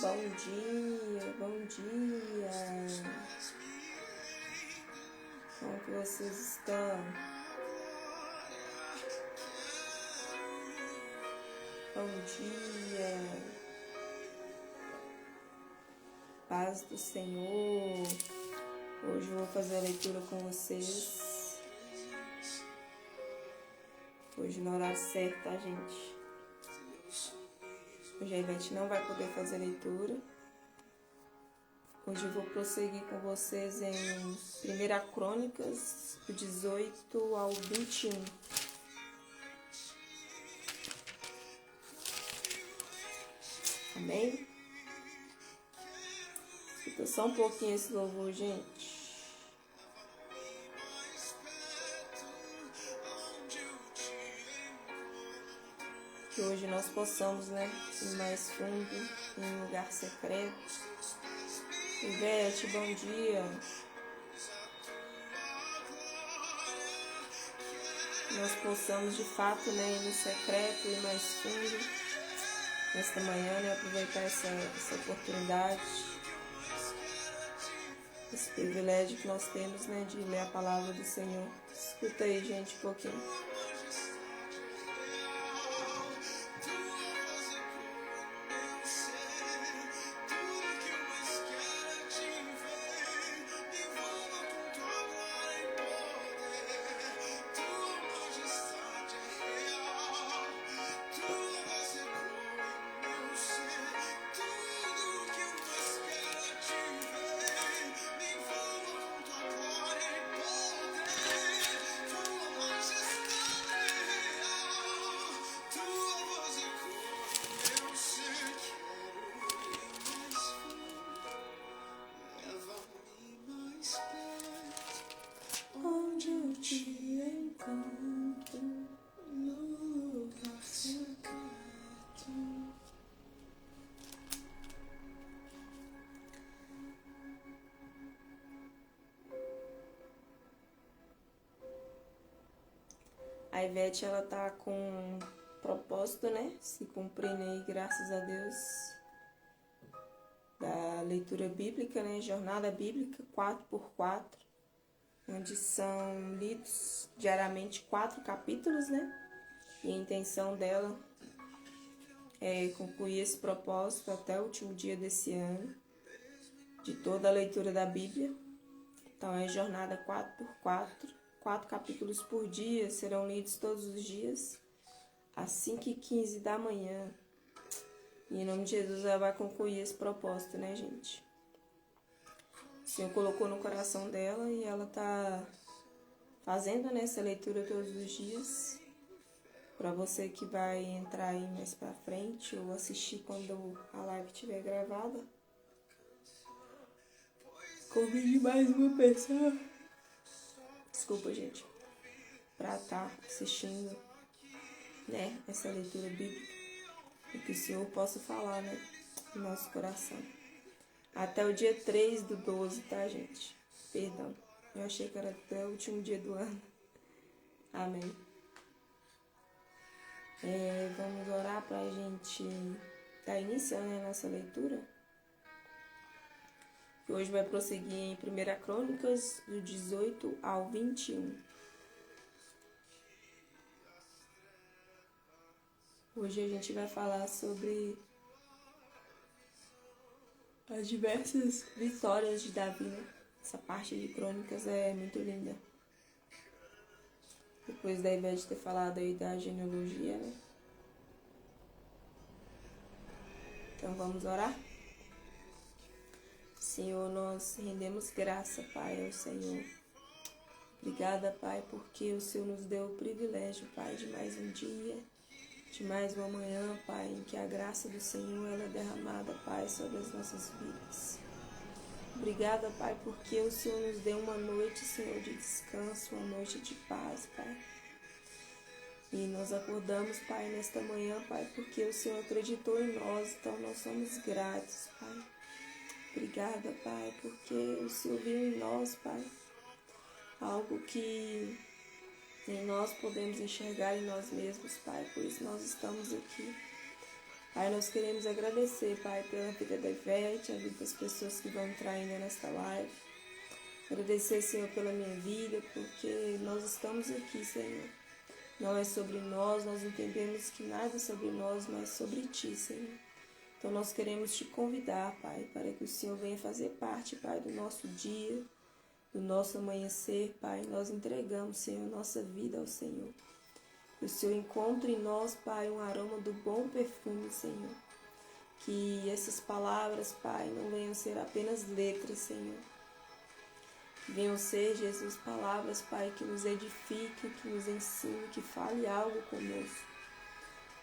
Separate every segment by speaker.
Speaker 1: Bom dia, bom dia. Como que vocês estão? Bom dia. Paz do Senhor. Hoje eu vou fazer a leitura com vocês. Hoje no horário certo, tá, gente? Hoje a Ivete não vai poder fazer a leitura. Hoje eu vou prosseguir com vocês em 1 Crônicas, do 18 ao 21. Amém? Escuta só um pouquinho esse louvor, gente. Que hoje nós possamos, ir mais fundo, em um lugar secreto. Ivete, bom dia. Nós possamos de fato, ir no secreto e mais fundo nesta manhã, aproveitar essa oportunidade, esse privilégio que nós temos, de ler a palavra do Senhor. Escuta aí, gente, um pouquinho. Onde eu te encontro, no lugar secreto. A Ivete, ela tá com um propósito, se cumprindo aí, graças a Deus, da leitura bíblica, Jornada Bíblica 4x4. Onde são lidos diariamente 4 capítulos, E a intenção dela é concluir esse propósito até o último dia desse ano, de toda a leitura da Bíblia. Então é jornada 4x4, 4 capítulos por dia, serão lidos todos os dias, às 5h15 da manhã. E em nome de Jesus ela vai concluir esse propósito, gente? O Senhor colocou no coração dela e ela tá fazendo essa leitura todos os dias. Para você que vai entrar aí mais pra frente ou assistir quando a live estiver gravada, convide mais uma pessoa. Desculpa, gente. Pra estar assistindo, essa leitura bíblica. E que o Senhor possa falar, no nosso coração. Até o dia 3/12, tá, gente? Perdão. Eu achei que era até o último dia do ano. Amém. Vamos orar pra gente estar iniciando a nossa leitura. Que hoje vai prosseguir em 1 Crônicas, do 18 ao 21. Hoje a gente vai falar sobre as diversas vitórias de Davi, Essa parte de Crônicas é muito linda. Depois da Ivete ter falado aí da genealogia, Então vamos orar? Senhor, nós rendemos graça, Pai, ao Senhor. Obrigada, Pai, porque o Senhor nos deu o privilégio, Pai, de mais um dia, de mais uma manhã, Pai, em que a graça do Senhor ela é derramada, Pai, sobre as nossas vidas. Obrigada, Pai, porque o Senhor nos deu uma noite, Senhor, de descanso, uma noite de paz, Pai. E nós acordamos, Pai, nesta manhã, Pai, porque o Senhor acreditou em nós, então nós somos gratos, Pai. Obrigada, Pai, porque o Senhor viu em nós, Pai, algo que nem nós podemos enxergar em nós mesmos, Pai, por isso nós estamos aqui. Pai, nós queremos agradecer, Pai, pela vida da Ivete, a vida das pessoas que vão entrar ainda nesta live. Agradecer, Senhor, pela minha vida, porque nós estamos aqui, Senhor. Não é sobre nós entendemos que nada é sobre nós, mas sobre Ti, Senhor. Então nós queremos Te convidar, Pai, para que o Senhor venha fazer parte, Pai, do nosso dia, do nosso amanhecer, Pai. Nós entregamos, Senhor, nossa vida ao Senhor. Que o Senhor encontre em nós, Pai, um aroma do bom perfume, Senhor. Que essas palavras, Pai, não venham ser apenas letras, Senhor. Que venham ser, Jesus, palavras, Pai, que nos edifiquem, que nos ensinem, que fale algo conosco.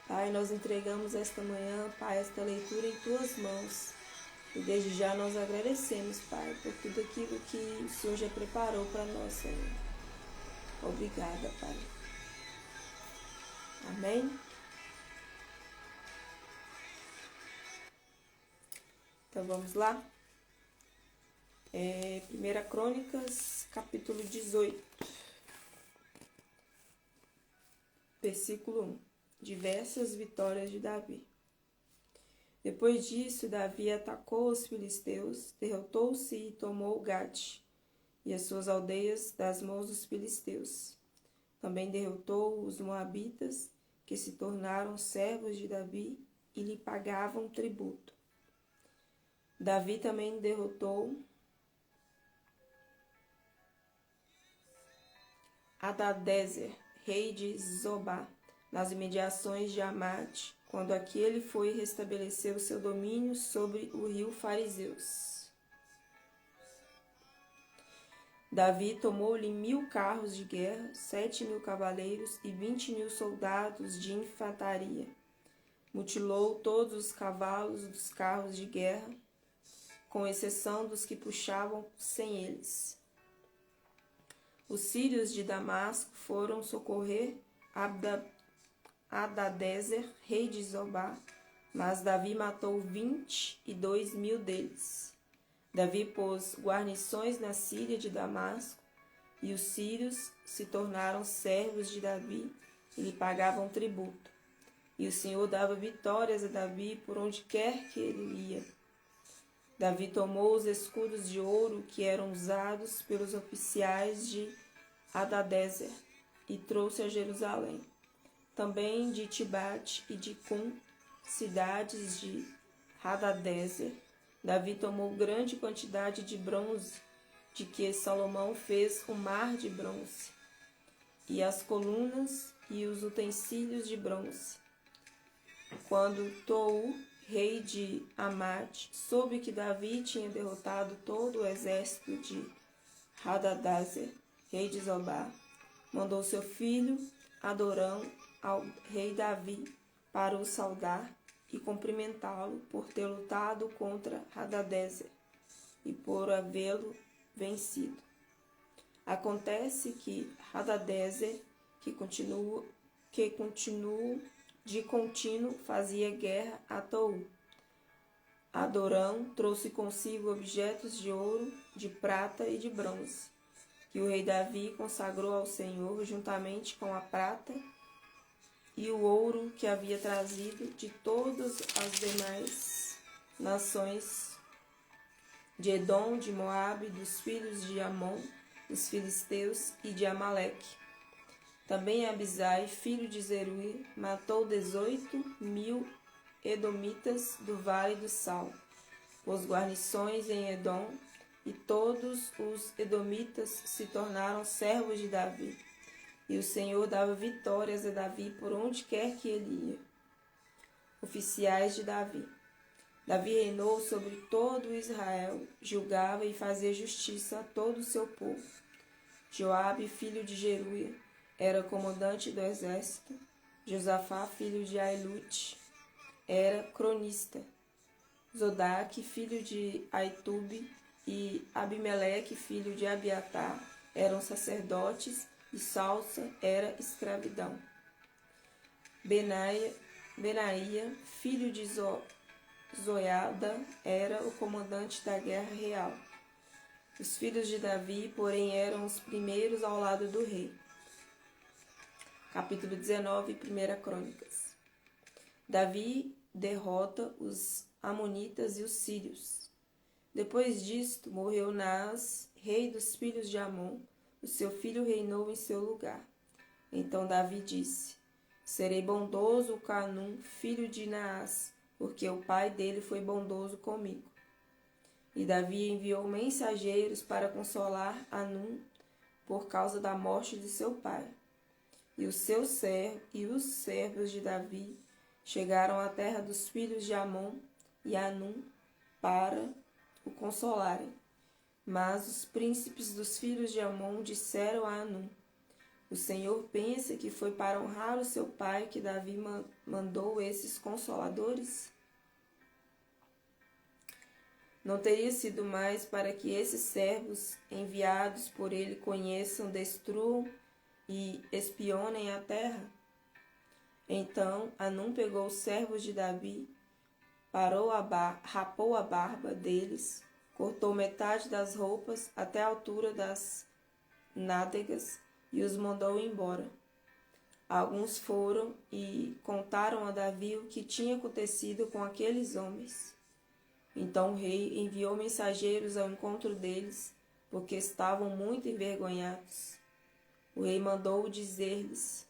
Speaker 1: Pai, nós entregamos esta manhã, Pai, esta leitura em Tuas mãos. E desde já nós agradecemos, Pai, por tudo aquilo que o Senhor já preparou para nós, Senhor. Obrigada, Pai. Amém? Então vamos lá? 1 Crônicas, capítulo 18, versículo 1. Diversas vitórias de Davi. Depois disso, Davi atacou os filisteus, derrotou-se e tomou Gate e as suas aldeias das mãos dos filisteus. Também derrotou os moabitas, que se tornaram servos de Davi e lhe pagavam tributo. Davi também derrotou Hadadezer, rei de Zobá, nas imediações de Amate, quando aquele foi restabelecer o seu domínio sobre o rio Fariseus. Davi tomou-lhe 1000 carros de guerra, 7.000 cavaleiros e 20.000 soldados de infantaria. Mutilou todos os cavalos dos carros de guerra, com exceção dos que puxavam sem eles. Os sírios de Damasco foram socorrer Hadadezer, rei de Zobá, mas Davi matou 22.000 deles. Davi pôs guarnições na Síria de Damasco, e os sírios se tornaram servos de Davi e lhe pagavam tributo. E o Senhor dava vitórias a Davi por onde quer que ele ia. Davi tomou os escudos de ouro que eram usados pelos oficiais de Hadadezer e trouxe a Jerusalém. Também de Tibate e de Cum, cidades de Hadadezer, Davi tomou grande quantidade de bronze, de que Salomão fez o mar de bronze, e as colunas e os utensílios de bronze. Quando Tou, rei de Amate, soube que Davi tinha derrotado todo o exército de Hadadezer, rei de Zobá, mandou seu filho Adorão ao rei Davi para o saudar e cumprimentá-lo por ter lutado contra Hadadezer e por havê-lo vencido. Acontece que Hadadezer, que de contínuo fazia guerra a Tou. Adorão trouxe consigo objetos de ouro, de prata e de bronze, que o rei Davi consagrou ao Senhor juntamente com a prata e o ouro que havia trazido de todas as demais nações de Edom, de Moabe, dos filhos de Amon, dos filisteus e de Amaleque. Também Abisai, filho de Zeruia, matou 18.000 edomitas do Vale do Sal, pôs guarnições em Edom, e todos os edomitas se tornaram servos de Davi. E o Senhor dava vitórias a Davi por onde quer que ele ia. Oficiais de Davi. Davi reinou sobre todo Israel, julgava e fazia justiça a todo o seu povo. Joabe, filho de Jeruia, era comandante do exército. Josafá, filho de Ailute, era cronista. Zodaque, filho de Aitube, e Abimeleque, filho de Abiatar, eram sacerdotes, e Salsa era escravidão. Benaia, filho de Zoiada, era o comandante da guerra real. Os filhos de Davi, porém, eram os primeiros ao lado do rei. Capítulo 19, 1 Crônicas. Davi derrota os amonitas e os sírios. Depois disto, morreu Naás, rei dos filhos de Amon. O seu filho reinou em seu lugar. Então Davi disse: serei bondoso com Hanum, filho de Naás, porque o pai dele foi bondoso comigo. E Davi enviou mensageiros para consolar Hanum por causa da morte de seu pai. E os servos de Davi chegaram à terra dos filhos de Amon e Hanum para o consolarem. Mas os príncipes dos filhos de Amon disseram a Hanum: o Senhor pensa que foi para honrar o seu pai que Davi mandou esses consoladores? Não teria sido mais para que esses servos enviados por ele conheçam, destruam e espionem a terra? Então Hanum pegou os servos de Davi, rapou a barba deles, cortou metade das roupas até a altura das nádegas e os mandou embora. Alguns foram e contaram a Davi o que tinha acontecido com aqueles homens. Então o rei enviou mensageiros ao encontro deles, porque estavam muito envergonhados. O rei mandou dizer-lhes: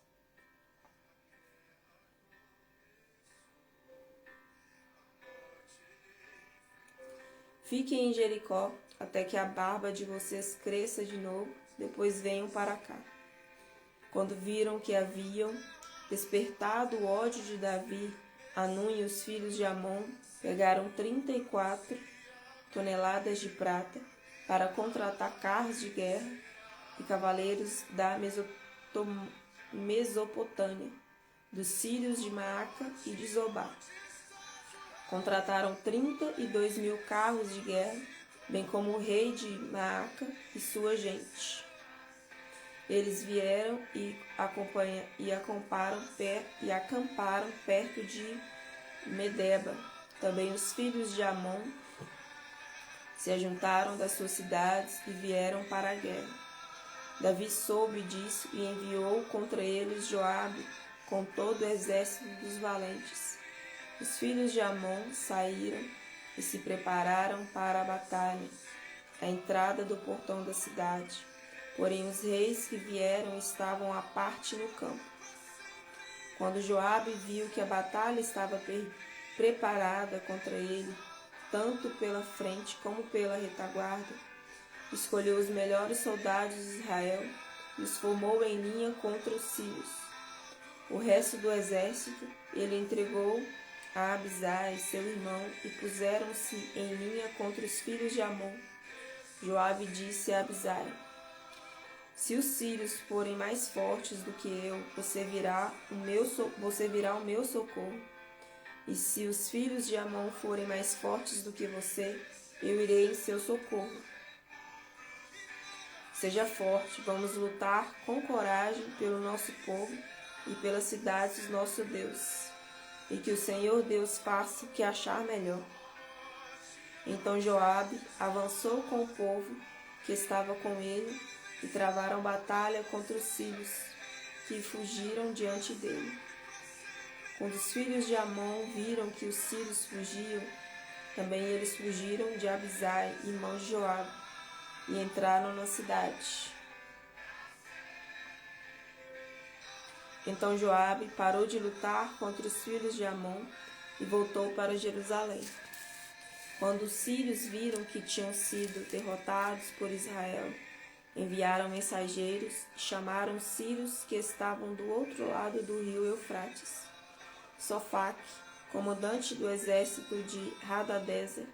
Speaker 1: fiquem em Jericó até que a barba de vocês cresça de novo, depois venham para cá. Quando viram que haviam despertado o ódio de Davi, Hanum e os filhos de Amon pegaram 34 toneladas de prata para contratar carros de guerra e cavaleiros da Mesopotâmia, dos sírios de Maaca e de Zobá. Contrataram 32.000 carros de guerra, bem como o rei de Maaca e sua gente. Eles vieram e acamparam perto de Medeba. Também os filhos de Amon se ajuntaram das suas cidades e vieram para a guerra. Davi soube disso e enviou contra eles Joabe com todo o exército dos valentes. Os filhos de Amon saíram e se prepararam para a batalha, à entrada do portão da cidade. Porém os reis que vieram estavam à parte no campo. Quando Joabe viu que a batalha estava preparada contra ele, tanto pela frente como pela retaguarda, escolheu os melhores soldados de Israel e os formou em linha contra os sírios. O resto do exército ele entregou a Abisai, seu irmão, e puseram-se em linha contra os filhos de Amon. Joabe disse a Abisai: se os sírios forem mais fortes do que eu, você virá o meu socorro. E se os filhos de Amon forem mais fortes do que você, eu irei em seu socorro. Seja forte, vamos lutar com coragem pelo nosso povo e pelas cidades do nosso Deus. E que o Senhor Deus faça o que achar melhor. Então Joabe avançou com o povo que estava com ele e travaram batalha contra os sírios, que fugiram diante dele. Quando os filhos de Amon viram que os sírios fugiam, também eles fugiram de Abisai, irmão de Joabe, e entraram na cidade. Então Joabe parou de lutar contra os filhos de Amon e voltou para Jerusalém. Quando os sírios viram que tinham sido derrotados por Israel, enviaram mensageiros e chamaram os sírios que estavam do outro lado do rio Eufrates. Sofaque, comandante do exército de Hadadezer,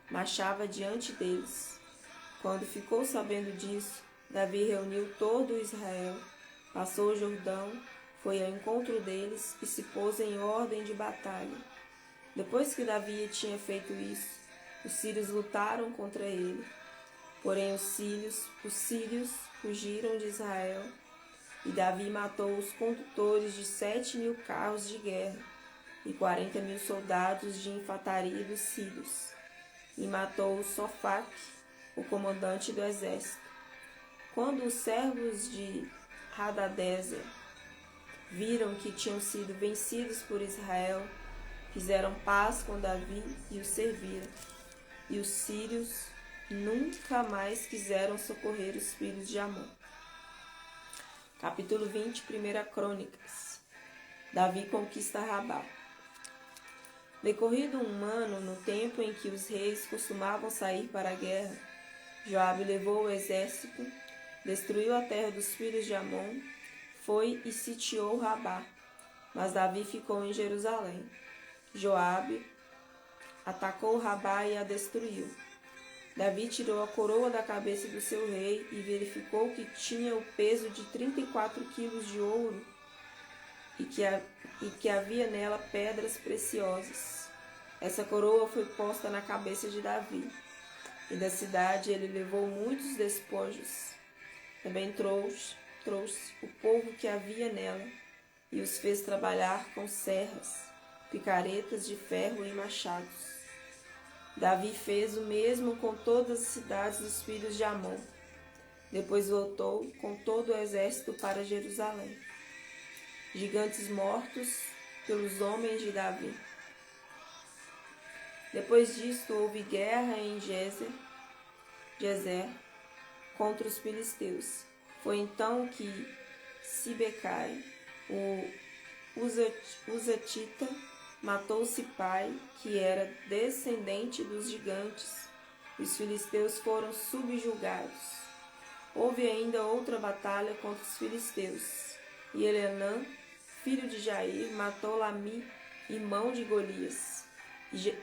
Speaker 1: marchava diante deles. Quando ficou sabendo disso, Davi reuniu todo Israel, passou o Jordão, foi ao encontro deles e se pôs em ordem de batalha. Depois que Davi tinha feito isso, os sírios lutaram contra ele. Porém os sírios fugiram de Israel, e Davi matou os condutores de 7.000 carros de guerra e 40.000 soldados de infantaria dos sírios, e matou Sofaque, o comandante do exército. Quando os servos de Hadadezer viram que tinham sido vencidos por Israel, fizeram paz com Davi e o serviram. E os sírios nunca mais quiseram socorrer os filhos de Amon. Capítulo 20, 1 Crônicas. Davi conquista Rabá. Decorrido um ano, no tempo em que os reis costumavam sair para a guerra, Joabe levou o exército, destruiu a terra dos filhos de Amon, foi e sitiou Rabá, mas Davi ficou em Jerusalém. Joabe atacou Rabá e a destruiu. Davi tirou a coroa da cabeça do seu rei e verificou que tinha o peso de 34 quilos de ouro e que havia nela pedras preciosas. Essa coroa foi posta na cabeça de Davi. E da cidade ele levou muitos despojos. Também trouxe o povo que havia nela e os fez trabalhar com serras, picaretas de ferro e machados. Davi fez o mesmo com todas as cidades dos filhos de Amon. Depois voltou com todo o exército para Jerusalém. Gigantes mortos pelos homens de Davi. Depois disto houve guerra em Gezer contra os filisteus. Foi então que Sibecai, o Uzatita, matou Sipai, que era descendente dos gigantes. Os filisteus foram subjugados. Houve ainda outra batalha contra os filisteus. E Elenã, filho de Jair, matou Lami, irmão de Golias.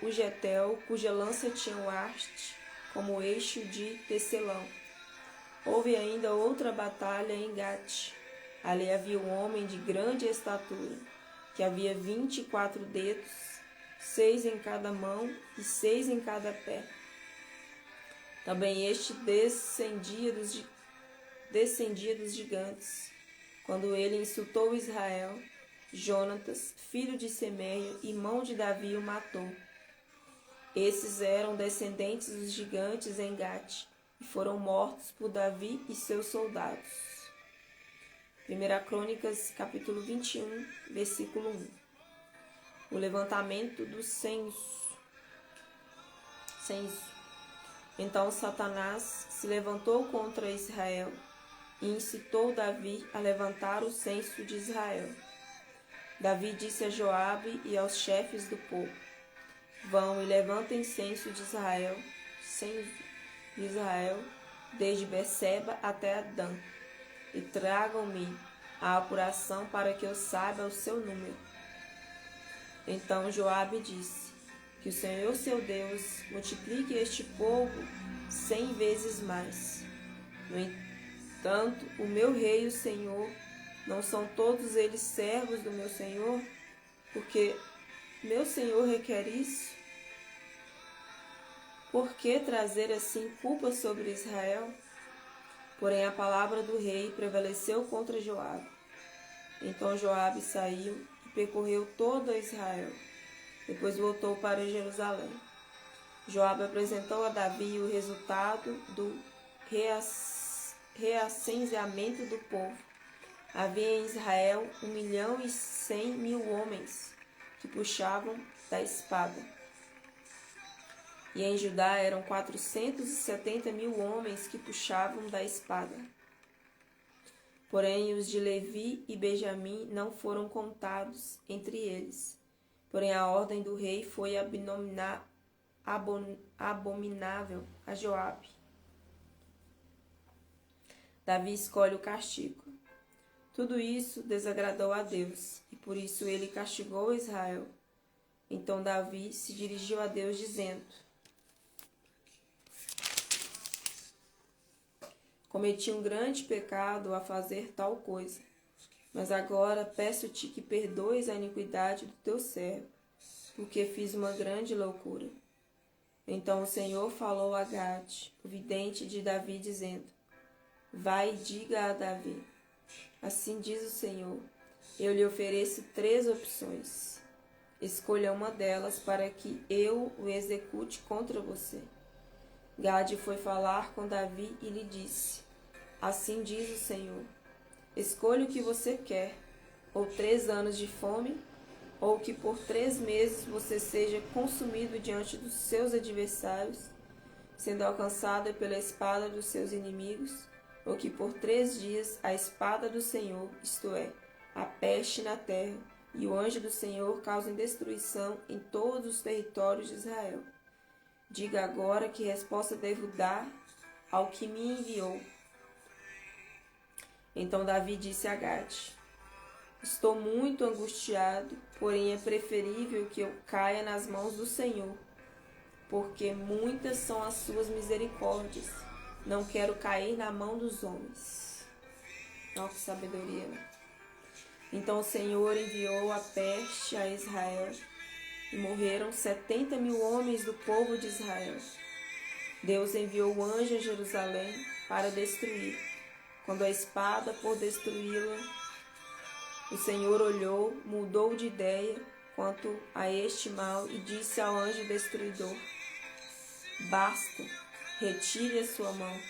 Speaker 1: O Getel, cuja lança tinha o haste como eixo de tecelão. Houve ainda outra batalha em Gate. Ali havia um homem de grande estatura, que havia 24 dedos, 6 em cada mão e 6 em cada pé. Também este descendia dos gigantes. Quando ele insultou Israel, Jonatas, filho de Semeia, irmão de Davi, o matou. Esses eram descendentes dos gigantes em Gate, e foram mortos por Davi e seus soldados. 1 Crônicas, capítulo 21, versículo 1. O levantamento do censo. Então Satanás se levantou contra Israel e incitou Davi a levantar o censo de Israel. Davi disse a Joabe e aos chefes do povo: Vão e levantem censo de Israel, desde Berseba até Adã, e tragam-me a apuração para que eu saiba o seu número. Então Joabe disse: Que o Senhor seu Deus multiplique este povo 100 vezes mais. No entanto, o meu rei e o Senhor, não são todos eles servos do meu Senhor? Porque meu Senhor requer isso? Por que trazer assim culpa sobre Israel? Porém a palavra do rei prevaleceu contra Joabe. Então Joabe saiu e percorreu todo Israel. Depois voltou para Jerusalém. Joabe apresentou a Davi o resultado do reacenseamento do povo. Havia em Israel 1.100.000 homens que puxavam da espada. E em Judá eram 470.000 homens que puxavam da espada. Porém, os de Levi e Benjamim não foram contados entre eles. Porém, a ordem do rei foi abominável a Joabe. Davi escolhe o castigo. Tudo isso desagradou a Deus, e por isso ele castigou Israel. Então Davi se dirigiu a Deus dizendo: Cometi um grande pecado a fazer tal coisa, mas agora peço-te que perdoes a iniquidade do teu servo, porque fiz uma grande loucura. Então o Senhor falou a Gade, o vidente de Davi, dizendo: Vai e diga a Davi: Assim diz o Senhor, eu lhe ofereço 3 opções. Escolha uma delas para que eu o execute contra você. Gade foi falar com Davi e lhe disse: Assim diz o Senhor, escolha o que você quer, ou 3 anos de fome, ou que por 3 meses você seja consumido diante dos seus adversários, sendo alcançado pela espada dos seus inimigos, ou que por 3 dias a espada do Senhor, isto é, a peste na terra, e o anjo do Senhor causem destruição em todos os territórios de Israel. Diga agora que resposta devo dar ao que me enviou. Então Davi disse a Gade: estou muito angustiado, porém é preferível que eu caia nas mãos do Senhor, porque muitas são as suas misericórdias. Não quero cair na mão dos homens. Olha que sabedoria, né? Então o Senhor enviou a peste a Israel, e morreram 70.000 homens do povo de Israel. Deus enviou o anjo a Jerusalém para destruir. Quando a espada por destruí-la, o Senhor olhou, mudou de ideia quanto a este mal e disse ao anjo destruidor: basta, retire a sua mão.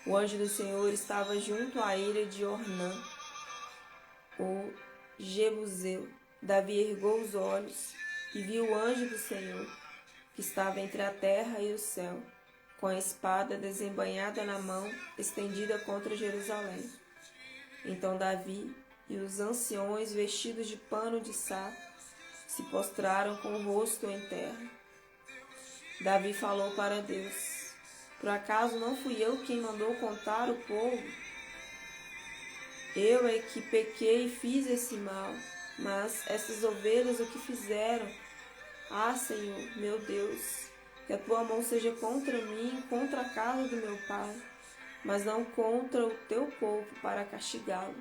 Speaker 1: O anjo do Senhor estava junto à ilha de Ornã, o Jebuseu. Davi ergueu os olhos e viu o anjo do Senhor, que estava entre a terra e o céu, com a espada desembainhada na mão, estendida contra Jerusalém. Então Davi e os anciões, vestidos de pano de saco, se prostraram com o rosto em terra. Davi falou para Deus: por acaso não fui eu quem mandou contar o povo? Eu é que pequei e fiz esse mal, mas essas ovelhas o que fizeram? Ah, Senhor, meu Deus, que a tua mão seja contra mim, contra a casa do meu pai, mas não contra o teu povo, para castigá-lo.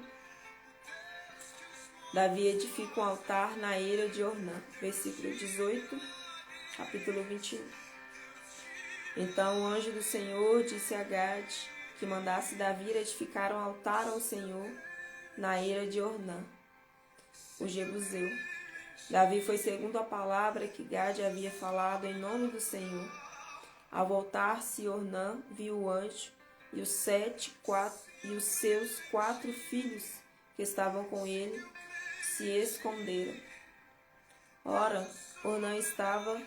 Speaker 1: Davi edifica um altar na ilha de Ornã. Versículo 18, capítulo 21. Então o anjo do Senhor disse a Gade que mandasse Davi edificar um altar ao Senhor na ilha de Ornã, o Jebuseu. Davi foi segundo a palavra que Gade havia falado em nome do Senhor. Ao voltar-se Ornã, viu o anjo e os seus 4 filhos que estavam com ele se esconderam. Ora, Ornã estava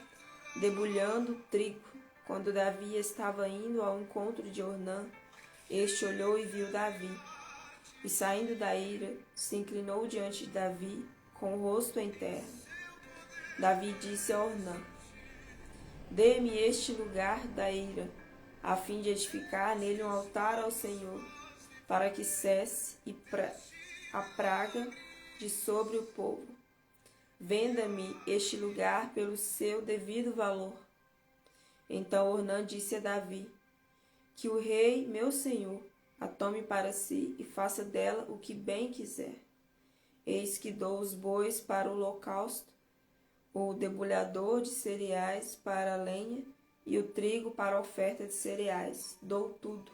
Speaker 1: debulhando trigo. Quando Davi estava indo ao encontro de Ornã, este olhou e viu Davi. E saindo da ilha, se inclinou diante de Davi, com o rosto em terra. Davi disse a Ornã: dê-me este lugar da ira, a fim de edificar nele um altar ao Senhor, para que cesse a praga de sobre o povo. Venda-me este lugar pelo seu devido valor. Então Ornã disse a Davi: que o rei, meu senhor, a tome para si e faça dela o que bem quiser. Eis que dou os bois para o holocausto, o debulhador de cereais para a lenha e o trigo para a oferta de cereais. Dou tudo.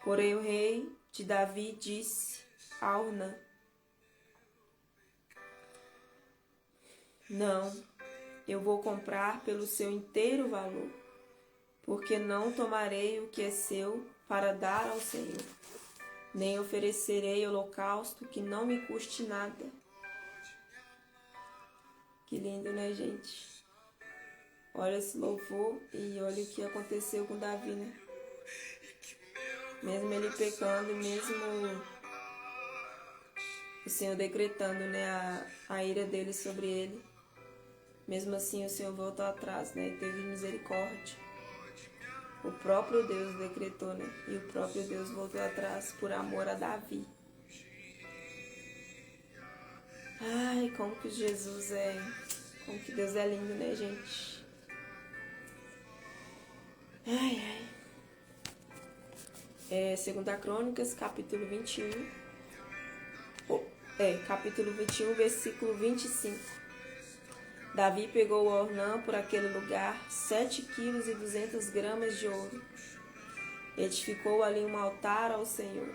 Speaker 1: Porém o rei de Davi disse a Ornã: não, eu vou comprar pelo seu inteiro valor, porque não tomarei o que é seu para dar ao Senhor, nem oferecerei holocausto que não me custe nada. Que lindo, né, gente? Olha esse louvor e olha o que aconteceu com Davi, né? Mesmo ele pecando, mesmo o Senhor decretando, né, a ira dele sobre ele, mesmo assim o Senhor voltou atrás, né? Teve misericórdia. O próprio Deus decretou, né? E o próprio Deus voltou atrás por amor a Davi. Ai, como que Jesus é... Como que Deus é lindo, né, gente? Ai, ai. 2 Crônicas, capítulo 21. Capítulo 21, versículo 25. Davi pegou Ornã por aquele lugar 7,2 kg de ouro. Edificou ali um altar ao Senhor.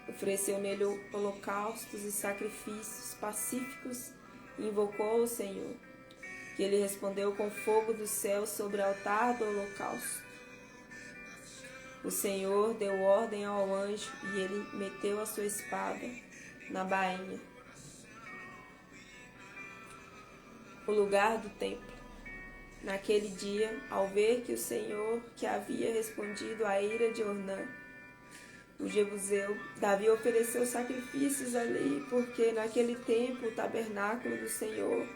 Speaker 1: Ofereceu nele holocaustos e sacrifícios pacíficos e invocou o Senhor, que ele respondeu com fogo do céu sobre o altar do holocausto. O Senhor deu ordem ao anjo e ele meteu a sua espada na bainha. o lugar do templo. Naquele dia, ao ver que o Senhor que havia respondido à ira de Ornã, o jebuseu, Davi ofereceu sacrifícios ali, porque naquele tempo o tabernáculo do Senhor,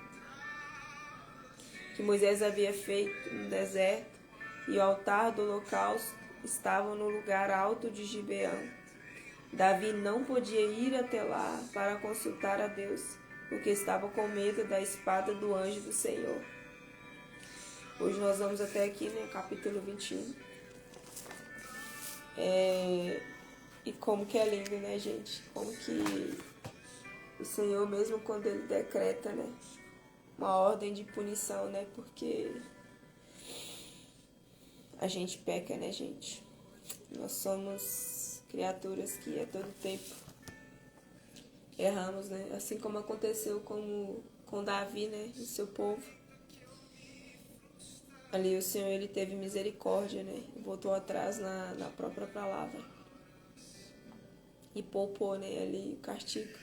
Speaker 1: que Moisés havia feito no deserto, e o altar do holocausto estavam no lugar alto de Gibeão. Davi não podia ir até lá para consultar a Deus, porque estava com medo da espada do anjo do Senhor. Hoje nós vamos até aqui no capítulo 21. E como que é lindo, né, gente? Como que o Senhor, mesmo quando Ele decreta, né, uma ordem de punição, né, porque a gente peca, né, gente? Nós somos criaturas que a todo tempo erramos, né? Assim como aconteceu com Davi, né, e seu povo. Ali o Senhor, Ele teve misericórdia, né? Voltou atrás na própria palavra. E poupou, né, ali o castigo.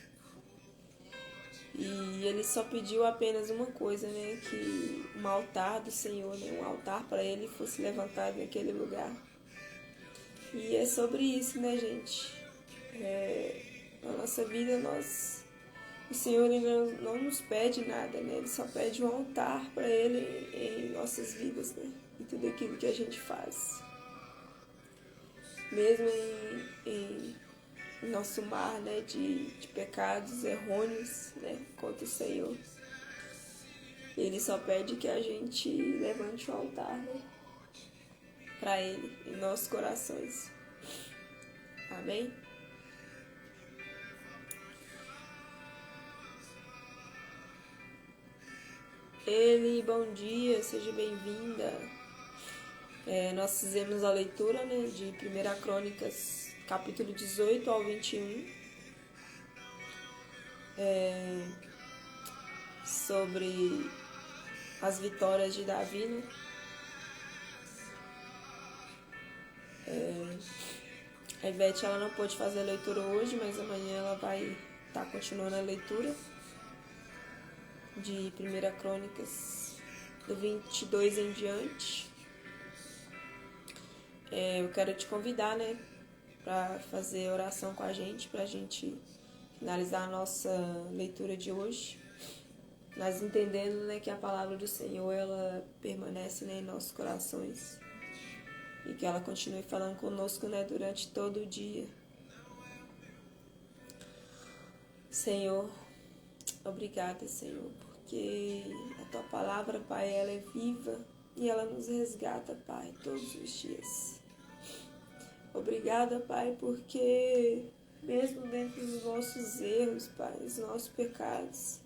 Speaker 1: E Ele só pediu apenas uma coisa, né? Que um altar do Senhor, né? Um altar para Ele fosse levantado naquele lugar. E é sobre isso, né, gente? Na nossa vida, o Senhor Ele não nos pede nada, né? Ele só pede um altar para Ele em nossas vidas, né? E tudo aquilo que a gente faz. Mesmo em nosso mar, né, de pecados errôneos, né, contra o Senhor. Ele só pede que a gente levante o altar, né, para Ele, em nossos corações. Amém? Ele, bom dia, seja bem-vinda. Nós fizemos a leitura, né, de 1 Crônicas, capítulo 18 ao 21, sobre as vitórias de Davi, né? A Ivete, ela não pôde fazer a leitura hoje, mas amanhã ela vai estar continuando a leitura de 1 Crônicas, do 22 em diante. Eu quero te convidar, né, para fazer oração com a gente, para a gente finalizar a nossa leitura de hoje. Nós entendendo, né, que a palavra do Senhor, ela permanece, né, em nossos corações. E que ela continue falando conosco, né, durante todo o dia. Senhor, obrigada, Senhor, porque a Tua palavra, Pai, ela é viva e ela nos resgata, Pai, todos os dias. Obrigada, Pai, porque mesmo dentro dos nossos erros, Pai, dos nossos pecados,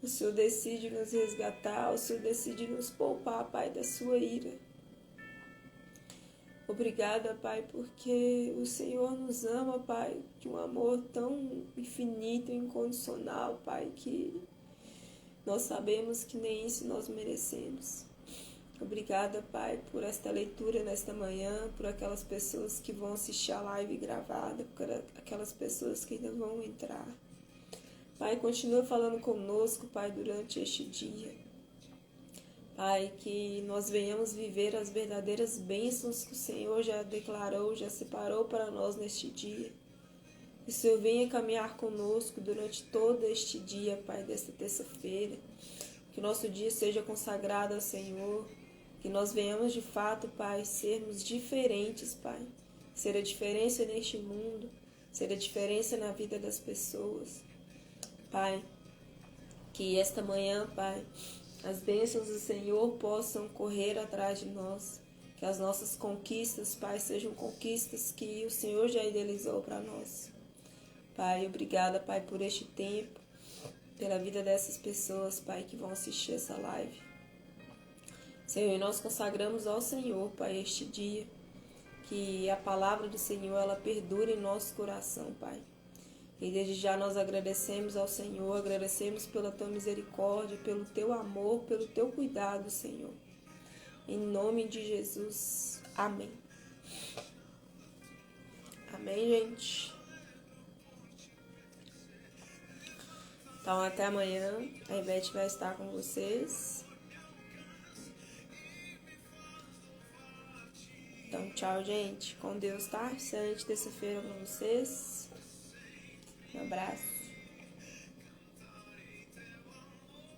Speaker 1: o Senhor decide nos resgatar, o Senhor decide nos poupar, Pai, da Sua ira. Obrigada, Pai, porque o Senhor nos ama, Pai, de um amor tão infinito e incondicional, Pai, que nós sabemos que nem isso nós merecemos. Obrigada, Pai, por esta leitura nesta manhã, por aquelas pessoas que vão assistir a live gravada, por aquelas pessoas que ainda vão entrar. Pai, continua falando conosco, Pai, durante este dia. Pai, que nós venhamos viver as verdadeiras bênçãos que o Senhor já declarou, já separou para nós neste dia. Que o Senhor venha caminhar conosco durante todo este dia, Pai, desta terça-feira. Que nosso dia seja consagrado ao Senhor. Que nós venhamos de fato, Pai, sermos diferentes, Pai. Ser a diferença neste mundo, ser a diferença na vida das pessoas. Pai, que esta manhã, Pai, as bênçãos do Senhor possam correr atrás de nós. Que as nossas conquistas, Pai, sejam conquistas que o Senhor já idealizou para nós. Pai, obrigada, Pai, por este tempo, pela vida dessas pessoas, Pai, que vão assistir essa live. Senhor, nós consagramos ao Senhor, Pai, este dia. Que a palavra do Senhor, ela perdure em nosso coração, Pai. E desde já nós agradecemos ao Senhor, agradecemos pela Tua misericórdia, pelo Teu amor, pelo Teu cuidado, Senhor. Em nome de Jesus. Amém. Amém, gente? Então, até amanhã. A Ivete vai estar com vocês. Então, tchau, gente. Com Deus, tá? Excelente terça-feira pra vocês. Um abraço.